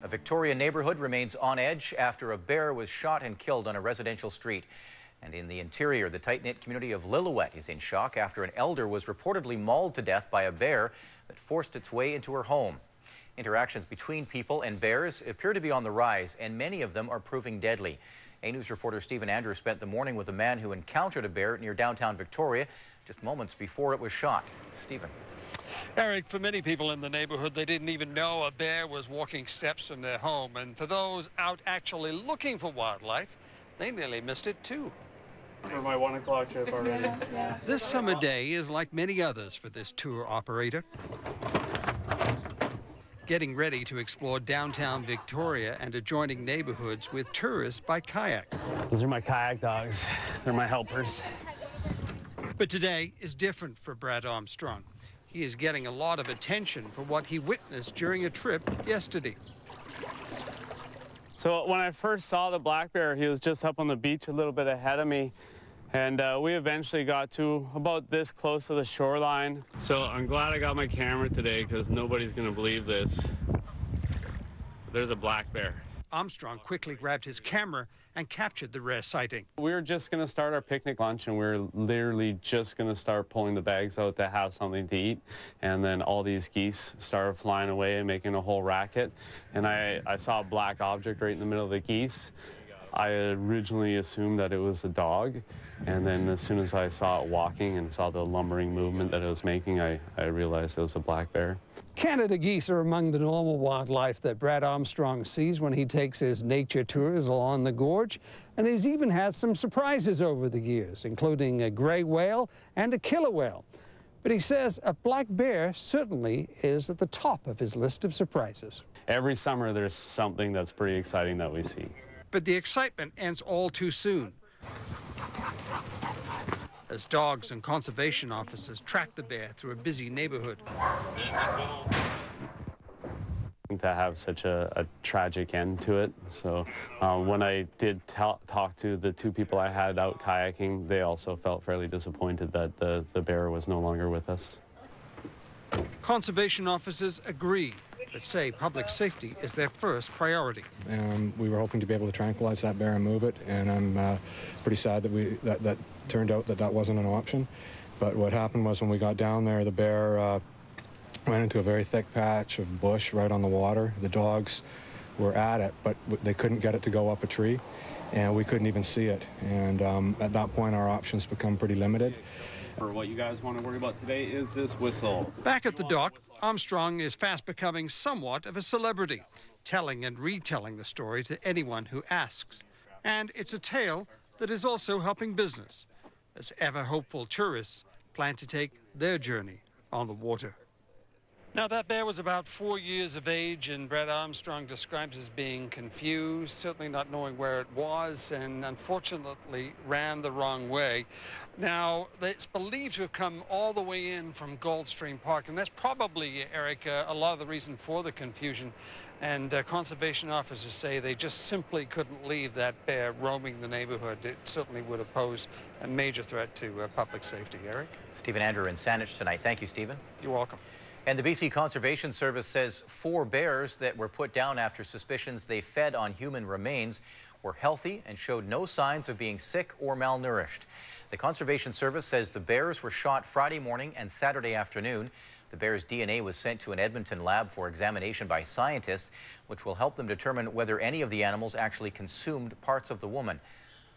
A Victoria neighborhood remains on edge after a bear was shot and killed on a residential street. And in the interior, the tight-knit community of Lillooet is in shock after an elder was reportedly mauled to death by a bear that forced its way into her home. Interactions between people and bears appear to be on the rise, and many of them are proving deadly. A News reporter Stephen Andrews spent the morning with a man who encountered a bear near downtown Victoria just moments before it was shot. Stephen. Eric, for many people in the neighborhood, they didn't even know a bear was walking steps from their home. And for those out actually looking for wildlife, they nearly missed it too. For my 1 o'clock trip already. This summer day is like many others for this tour operator. Getting ready to explore downtown Victoria and adjoining neighborhoods with tourists by kayak. These are my kayak dogs. They're my helpers. But today is different for Brad Armstrong. He is getting a lot of attention for what he witnessed during a trip yesterday. So when I first saw the black bear, he was just up on the beach a little bit ahead of me. And we eventually got to about this close to the shoreline. So I'm glad I got my camera today because nobody's going to believe this. There's a black bear. Armstrong quickly grabbed his camera and captured the rare sighting. We were just going to start our picnic lunch, and we were literally just going to start pulling the bags out to have something to eat. And then all these geese started flying away and making a whole racket. And I saw a black object right in the middle of the geese. I originally assumed that it was a dog, and then as soon as I saw it walking and saw the lumbering movement that it was making, I realized it was a black bear. Canada geese are among the normal wildlife that Brad Armstrong sees when he takes his nature tours along the gorge, and he's even had some surprises over the years, including a gray whale and a killer whale. But he says a black bear certainly is at the top of his list of surprises. Every summer there's something that's pretty exciting that we see. But the excitement ends all too soon, as dogs and conservation officers track the bear through a busy neighborhood. To have such a tragic end to it. So when I did talk to the two people I had out kayaking, they also felt fairly disappointed that the bear was no longer with us. Conservation officers agree, but say public safety is their first priority. We were hoping to be able to tranquilize that bear and move it, and I'm pretty sad that that turned out that wasn't an option. But what happened was when we got down there, the bear went into a very thick patch of bush right on the water. The dogs were at it, but they couldn't get it to go up a tree, and we couldn't even see it. And at that point, our options become pretty limited. For what you guys want to worry about today is this whistle. Back at the dock, Armstrong is fast becoming somewhat of a celebrity, telling and retelling the story to anyone who asks. And it's a tale that is also helping business, as ever-hopeful tourists plan to take their journey on the water. Now, that bear was about 4 years of age, and Brad Armstrong describes as being confused, certainly not knowing where it was, and unfortunately ran the wrong way. Now, it's believed to have come all the way in from Goldstream Park, and that's probably, Eric, a lot of the reason for the confusion. And conservation officers say they just simply couldn't leave that bear roaming the neighborhood. It certainly would have posed a major threat to public safety. Eric? Stephen Andrew in Saanich tonight. Thank you, Stephen. You're welcome. And the BC Conservation Service says 4 bears that were put down after suspicions they fed on human remains were healthy and showed no signs of being sick or malnourished. The Conservation Service says the bears were shot Friday morning and Saturday afternoon. The bear's DNA was sent to an Edmonton lab for examination by scientists, which will help them determine whether any of the animals actually consumed parts of the woman.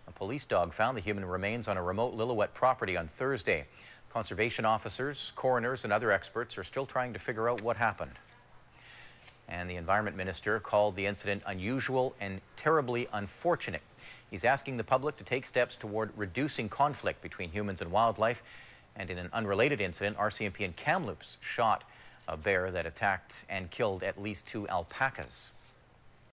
A police dog found the human remains on a remote Lillooet property on Thursday. Conservation officers, coroners, and other experts are still trying to figure out what happened. And the Environment Minister called the incident unusual and terribly unfortunate. He's asking the public to take steps toward reducing conflict between humans and wildlife. And in an unrelated incident, RCMP in Kamloops shot a bear that attacked and killed at least 2 alpacas.